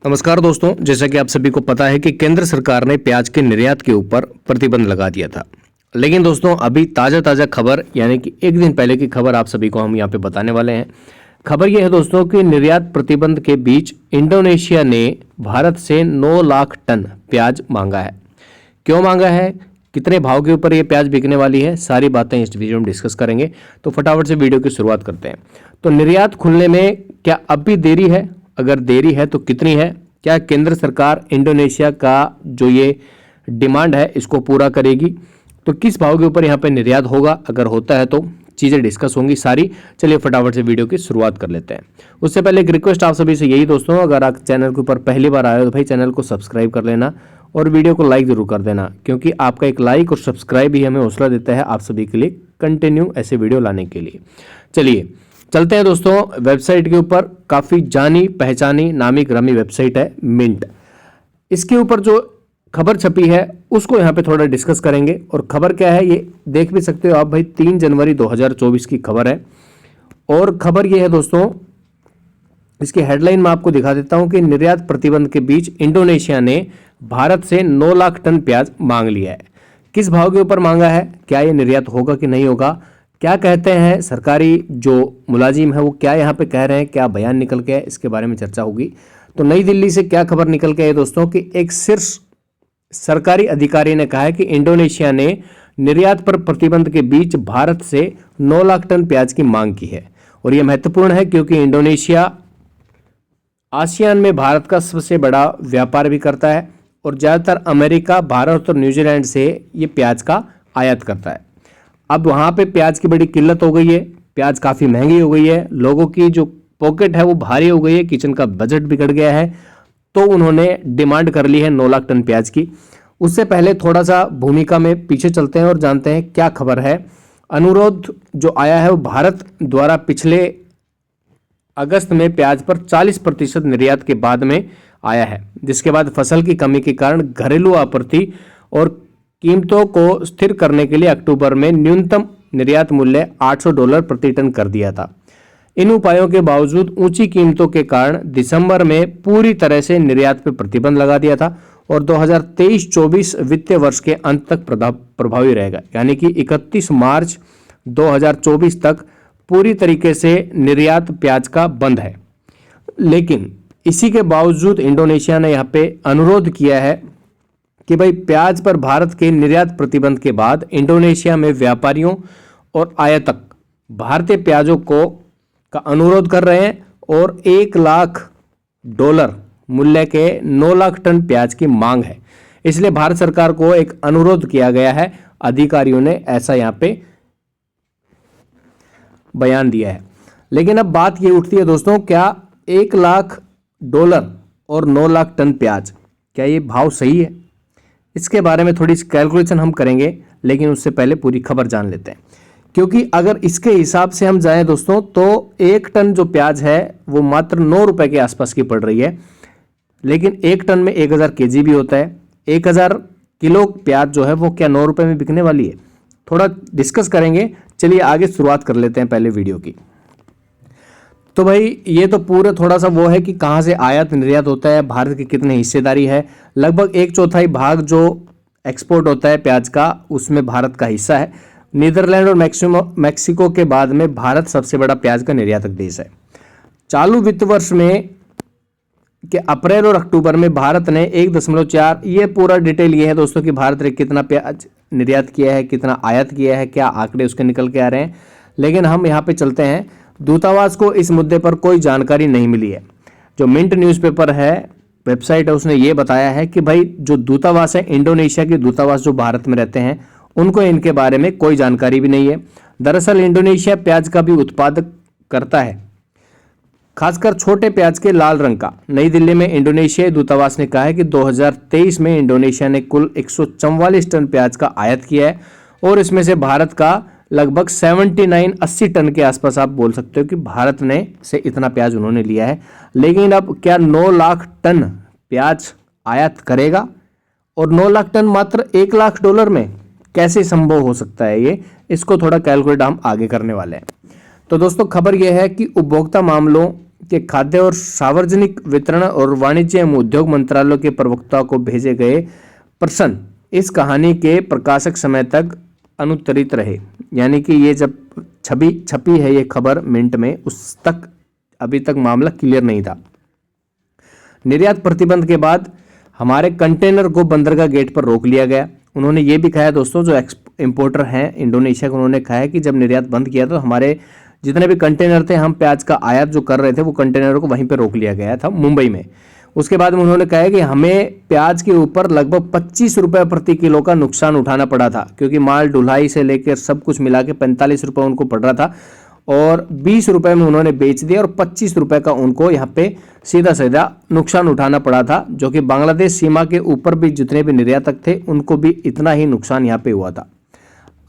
नमस्कार दोस्तों, जैसा कि आप सभी को पता है कि केंद्र सरकार ने प्याज के निर्यात के ऊपर प्रतिबंध लगा दिया था। लेकिन दोस्तों अभी ताज़ा खबर यानी कि एक दिन पहले की खबर आप सभी को हम यहाँ पे बताने वाले हैं। खबर यह है दोस्तों कि निर्यात प्रतिबंध के बीच इंडोनेशिया ने भारत से 9 लाख टन प्याज मांगा है। क्यों मांगा है, कितने भाव के ऊपर ये प्याज बिकने वाली है, सारी बातें इस वीडियो में डिस्कस करेंगे। तो फटाफट से वीडियो की शुरुआत करते हैं। तो निर्यात खुलने में क्या अब भी देरी है? अगर देरी है तो कितनी है? क्या केंद्र सरकार इंडोनेशिया का जो ये डिमांड है इसको पूरा करेगी? तो किस भाव के ऊपर यहाँ पे निर्यात होगा? अगर होता है तो चीज़ें डिस्कस होंगी सारी। चलिए फटाफट से वीडियो की शुरुआत कर लेते हैं। उससे पहले एक रिक्वेस्ट आप सभी से यही दोस्तों, अगर आप चैनल के ऊपर पहली बार आए हो तो भाई चैनल को सब्सक्राइब कर लेना और वीडियो को लाइक जरूर कर देना, क्योंकि आपका एक लाइक और सब्सक्राइब ही हमें हौसला देता है आप सभी के लिए कंटिन्यू ऐसे वीडियो लाने के लिए। चलिए चलते हैं दोस्तों वेबसाइट के ऊपर। काफ़ी जानी पहचानी नामी ग्रामी वेबसाइट है मिंट। इसके ऊपर जो खबर छपी है उसको यहाँ पे थोड़ा डिस्कस करेंगे। और खबर क्या है ये देख भी सकते हो आप भाई, 3 जनवरी 2024 की खबर है। और खबर ये है दोस्तों, इसकी हेडलाइन मैं आपको दिखा देता हूं कि निर्यात प्रतिबंध के बीच इंडोनेशिया ने भारत से 9 लाख टन प्याज मांग लिया है। किस भाव के ऊपर मांगा है, क्या ये निर्यात होगा कि नहीं होगा, क्या कहते हैं सरकारी जो मुलाजिम है वो क्या यहाँ पे कह रहे हैं, क्या बयान निकल के है, इसके बारे में चर्चा होगी। तो नई दिल्ली से क्या खबर निकल के है दोस्तों कि एक शीर्ष सरकारी अधिकारी ने कहा है कि इंडोनेशिया ने निर्यात पर प्रतिबंध के बीच भारत से 9 लाख टन प्याज की मांग की है। और यह महत्वपूर्ण है क्योंकि इंडोनेशिया आसियान में भारत का सबसे बड़ा व्यापार भी करता है और ज़्यादातर अमेरिका, भारत और न्यूजीलैंड से ये प्याज का आयात करता है। अब वहाँ पे प्याज की बड़ी किल्लत हो गई है, प्याज काफ़ी महंगी हो गई है, लोगों की जो पॉकेट है वो भारी हो गई है, किचन का बजट बिगड़ गया है। तो उन्होंने डिमांड कर ली है 9 लाख टन प्याज की। उससे पहले थोड़ा सा भूमिका में पीछे चलते हैं और जानते हैं क्या खबर है। अनुरोध जो आया है वो भारत द्वारा पिछले अगस्त में प्याज पर 40% निर्यात के बाद में आया है, जिसके बाद फसल की कमी के कारण घरेलू आपूर्ति और कीमतों को स्थिर करने के लिए अक्टूबर में न्यूनतम निर्यात मूल्य $800 प्रति टन कर दिया था। इन उपायों के बावजूद ऊंची कीमतों के कारण दिसंबर में पूरी तरह से निर्यात पर प्रतिबंध लगा दिया था और 2023-24 वित्तीय वर्ष के अंत तक प्रभावी रहेगा, यानी कि 31 मार्च 2024 तक पूरी तरीके से निर्यात प्याज का बंद है। लेकिन इसी के बावजूद इंडोनेशिया ने यहाँ पे अनुरोध किया है कि भाई प्याज पर भारत के निर्यात प्रतिबंध के बाद इंडोनेशिया में व्यापारियों और आयातक भारतीय प्याजों का अनुरोध कर रहे हैं और $1 लाख मूल्य के 9 लाख टन प्याज की मांग है। इसलिए भारत सरकार को एक अनुरोध किया गया है, अधिकारियों ने ऐसा यहाँ पे बयान दिया है। लेकिन अब बात ये उठती है दोस्तों, क्या $1 लाख और 9 लाख टन प्याज, क्या ये भाव सही है? इसके बारे में थोड़ी कैलकुलेशन हम करेंगे, लेकिन उससे पहले पूरी खबर जान लेते हैं। क्योंकि अगर इसके हिसाब से हम जाएं दोस्तों तो 1 टन जो प्याज है वो मात्र 9 रुपए के आसपास की पड़ रही है। लेकिन 1 टन में 1000 केजी भी होता है। 1000 किलो प्याज जो है वो क्या 9 रुपए में बिकने वाली है? थोड़ा डिस्कस करेंगे। चलिए आगे शुरुआत कर लेते हैं पहले वीडियो की। तो भाई ये तो पूरा थोड़ा सा वो है कि कहाँ से आयात निर्यात होता है, भारत की कितनी हिस्सेदारी है। लगभग 1/4 भाग जो एक्सपोर्ट होता है प्याज का उसमें भारत का हिस्सा है। नीदरलैंड और मैक्सिको के बाद में भारत सबसे बड़ा प्याज का निर्यातक देश है। चालू वित्त वर्ष में के अप्रैल और अक्टूबर में भारत ने 1.4, ये पूरा डिटेल ये है दोस्तों कि भारत ने कितना प्याज निर्यात किया है, कितना आयात किया है, क्या आंकड़े उसके निकल के आ रहे हैं। लेकिन हम यहाँ पे चलते हैं, दूतावास को इस मुद्दे पर कोई जानकारी नहीं मिली है। जो मिंट न्यूज़पेपर है, वेबसाइट है, उसने ये बताया है कि भाई जो दूतावास है, इंडोनेशिया के दूतावास जो भारत में रहते हैं, उनको इनके बारे में कोई जानकारी भी नहीं है। दरअसल इंडोनेशिया प्याज का भी उत्पादक करता है, खासकर छोटे प्याज के लाल रंग का। नई दिल्ली में इंडोनेशियाई दूतावास ने कहा है कि 2023 में इंडोनेशिया ने कुल 144 टन प्याज का आयात किया है और इसमें से भारत का लगभग 80 टन के आसपास आप बोल सकते हो कि भारत ने से इतना प्याज उन्होंने लिया है। लेकिन अब क्या 9 लाख टन प्याज आयात करेगा? और 9 लाख टन मात्र $1 लाख में कैसे संभव हो सकता है ये? इसको थोड़ा कैलकुलेट हम आगे करने वाले हैं। तो दोस्तों खबर यह है कि उपभोक्ता मामलों के खाद्य और सार्वजनिक वितरण और वाणिज्य एवं उद्योग मंत्रालय के प्रवक्ता को भेजे गए प्रश्न इस कहानी के प्रकाशक समय तक अनुत्तरित रहे। यानी कि ये जब छपी है ये खबर मिंट में, उस तक अभी तक मामला क्लियर नहीं था। निर्यात प्रतिबंध के बाद हमारे कंटेनर को बंदरगाह गेट पर रोक लिया गया। उन्होंने ये भी कहा दोस्तों, जो इंपोर्टर हैं इंडोनेशिया को, उन्होंने कहा है कि जब निर्यात बंद किया तो हमारे जितने भी कंटेनर थे, हम प्याज का आयात जो कर रहे थे, वो कंटेनर को वहीं पे रोक लिया गया था मुंबई में। उसके बाद में उन्होंने कहा है कि हमें प्याज के ऊपर लगभग 25 रुपये प्रति किलो का नुकसान उठाना पड़ा था, क्योंकि माल ढुलाई से लेकर सब कुछ मिला के 45 रुपये उनको पड़ रहा था और 20 रुपये में उन्होंने बेच दिया और 25 रुपये का उनको यहाँ पे सीधा सीधा नुकसान उठाना पड़ा था, जो कि बांग्लादेश सीमा के ऊपर भी जितने भी निर्यातक थे उनको भी इतना ही नुकसान यहाँ पे हुआ था।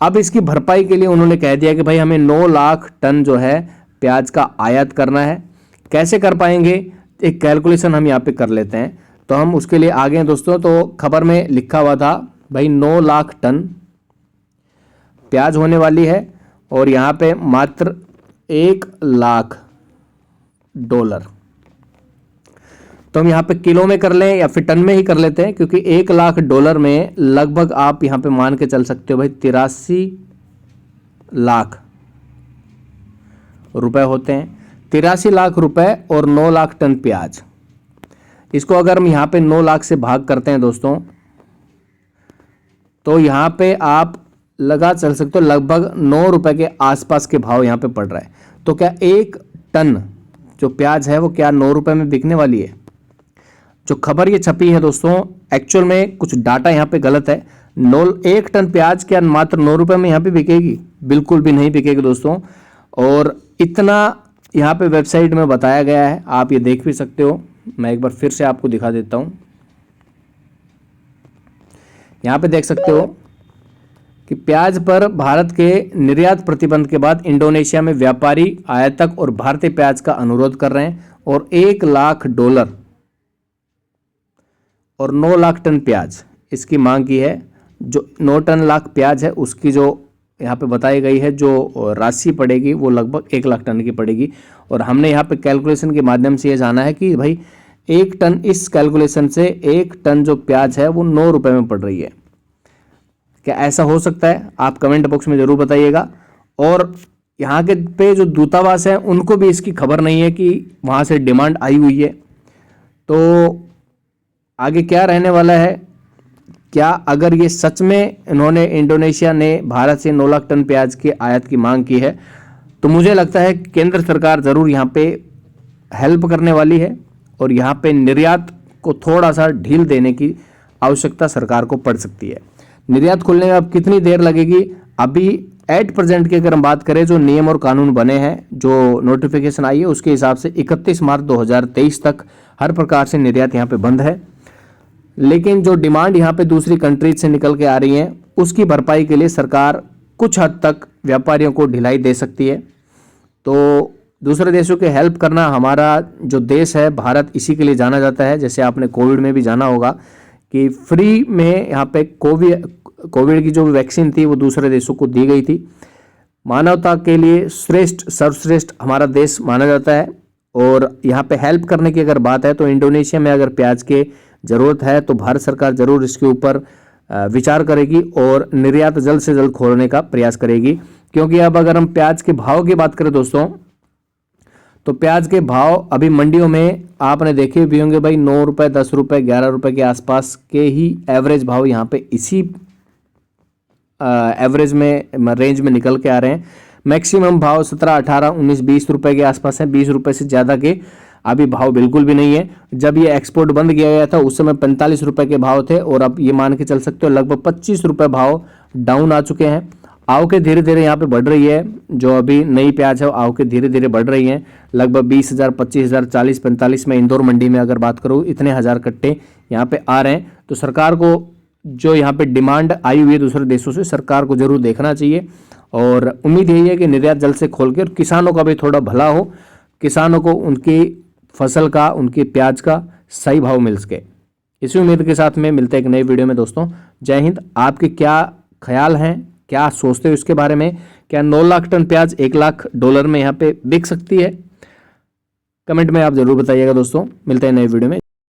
अब इसकी भरपाई के लिए उन्होंने कह दिया कि भाई हमें 9 लाख टन जो है प्याज का आयात करना है। कैसे कर पाएंगे, एक कैलकुलेशन हम यहाँ पे कर लेते हैं, तो हम उसके लिए आगे हैं दोस्तों। तो खबर में लिखा हुआ था भाई 9 लाख टन प्याज होने वाली है और यहाँ पे मात्र $1 लाख। तो हम यहाँ पे किलो में कर लें या फिर टन में ही कर लेते हैं, क्योंकि $1 लाख में लगभग आप यहाँ पे मान के चल सकते हो भाई 83 लाख रुपए होते हैं। 83 लाख रुपए और 9 लाख टन प्याज, इसको अगर हम यहाँ पे 9 लाख से भाग करते हैं दोस्तों, तो यहाँ पे आप लगा चल सकते हो लगभग 9 रुपए के आसपास के भाव यहाँ पे पड़ रहा है। तो क्या 1 टन जो प्याज है वो क्या 9 रुपए में बिकने वाली है? जो खबर ये छपी है दोस्तों, एक्चुअल में कुछ डाटा यहाँ पे गलत है। 1 टन प्याज क्या मात्र 9 रुपए में यहाँ पे बिकेगी? बिल्कुल भी नहीं बिकेगी दोस्तों। और इतना यहाँ पे वेबसाइट में बताया गया है, आप ये देख भी सकते हो। मैं एक बार फिर से आपको दिखा देता हूँ। यहाँ पे देख सकते हो कि प्याज पर भारत के निर्यात प्रतिबंध के बाद इंडोनेशिया में व्यापारी, आयातक और भारतीय प्याज का अनुरोध कर रहे हैं और $1 लाख और 9 लाख टन प्याज इसकी मांग की है। जो 9 टन लाख प्याज है उसकी जो यहाँ पे बताई गई है जो राशि पड़ेगी वो लगभग 1 लाख टन की पड़ेगी। और हमने यहाँ पे कैलकुलेशन के माध्यम से ये जाना है कि भाई 1 टन, इस कैलकुलेशन से 1 टन जो प्याज है वो 9 रुपए में पड़ रही है। क्या ऐसा हो सकता है? आप कमेंट बॉक्स में ज़रूर बताइएगा। और यहाँ के पे जो दूतावास है उनको भी इसकी खबर नहीं है कि वहाँ से डिमांड आई हुई है। तो आगे क्या रहने वाला है, क्या अगर ये सच में इन्होंने, इंडोनेशिया ने भारत से 9 लाख टन प्याज के आयात की मांग की है, तो मुझे लगता है केंद्र सरकार ज़रूर यहाँ पे हेल्प करने वाली है और यहाँ पे निर्यात को थोड़ा सा ढील देने की आवश्यकता सरकार को पड़ सकती है। निर्यात खुलने में अब कितनी देर लगेगी? अभी एट प्रेजेंट की अगर हम बात करें, जो नियम और कानून बने हैं, जो नोटिफिकेशन आई है उसके हिसाब से 31 मार्च 2023 तक हर प्रकार से निर्यात यहाँ पे बंद है। लेकिन जो डिमांड यहाँ पे दूसरी कंट्रीज से निकल के आ रही है उसकी भरपाई के लिए सरकार कुछ हद तक व्यापारियों को ढिलाई दे सकती है। तो दूसरे देशों के हेल्प करना, हमारा जो देश है भारत इसी के लिए जाना जाता है। जैसे आपने कोविड में भी जाना होगा कि फ्री में यहाँ पे कोविड की जो वैक्सीन थी वो दूसरे देशों को दी गई थी। मानवता के लिए श्रेष्ठ, सर्वश्रेष्ठ हमारा देश माना जाता है। और यहाँ पे हेल्प करने की अगर बात है तो इंडोनेशिया में अगर प्याज के ज़रूरत है तो भारत सरकार ज़रूर इसके ऊपर विचार करेगी और निर्यात जल्द से जल्द खोलने का प्रयास करेगी। क्योंकि अब अगर हम प्याज के भाव की बात करें दोस्तों, तो प्याज के भाव अभी मंडियों में आपने देखे भी होंगे भाई 9 रुपये, 10 रुपये, 11 रुपये के आसपास के ही एवरेज भाव यहाँ पे इसी एवरेज में रेंज में निकल के आ रहे हैं। मैक्सिमम भाव 17, 18, 19, 20 रुपये के आसपास है। 20 रुपये से ज़्यादा के अभी भाव बिल्कुल भी नहीं है। जब ये एक्सपोर्ट बंद किया गया था उस समय 45 रुपये के भाव थे और अब ये मान के चल सकते हो लगभग 25 रुपये भाव डाउन आ चुके हैं। आवकें धीरे धीरे यहाँ पे बढ़ रही है। जो अभी नई प्याज है आवकें धीरे धीरे बढ़ रही हैं। लगभग 20,000, 25,000, 40, 45 में इंदौर मंडी में अगर बात करूँ इतने हज़ार कट्टे यहाँ पे आ रहे हैं। तो सरकार को जो यहाँ पे डिमांड आई हुई है दूसरे देशों से, सरकार को जरूर देखना चाहिए। और उम्मीद यही है कि निर्यात जल्द से खोल के और किसानों का भी थोड़ा भला हो, किसानों को उनकी फसल का, उनकी प्याज का सही भाव मिल सके। इसी उम्मीद के साथ में मिलते हैं एक नई वीडियो में दोस्तों। जय हिंद। आपके क्या ख्याल हैं, क्या सोचते हो इसके बारे में? क्या 9 लाख टन प्याज $1 लाख में यहाँ पे बिक सकती है? कमेंट में आप जरूर बताइएगा दोस्तों। मिलते हैं नए वीडियो में।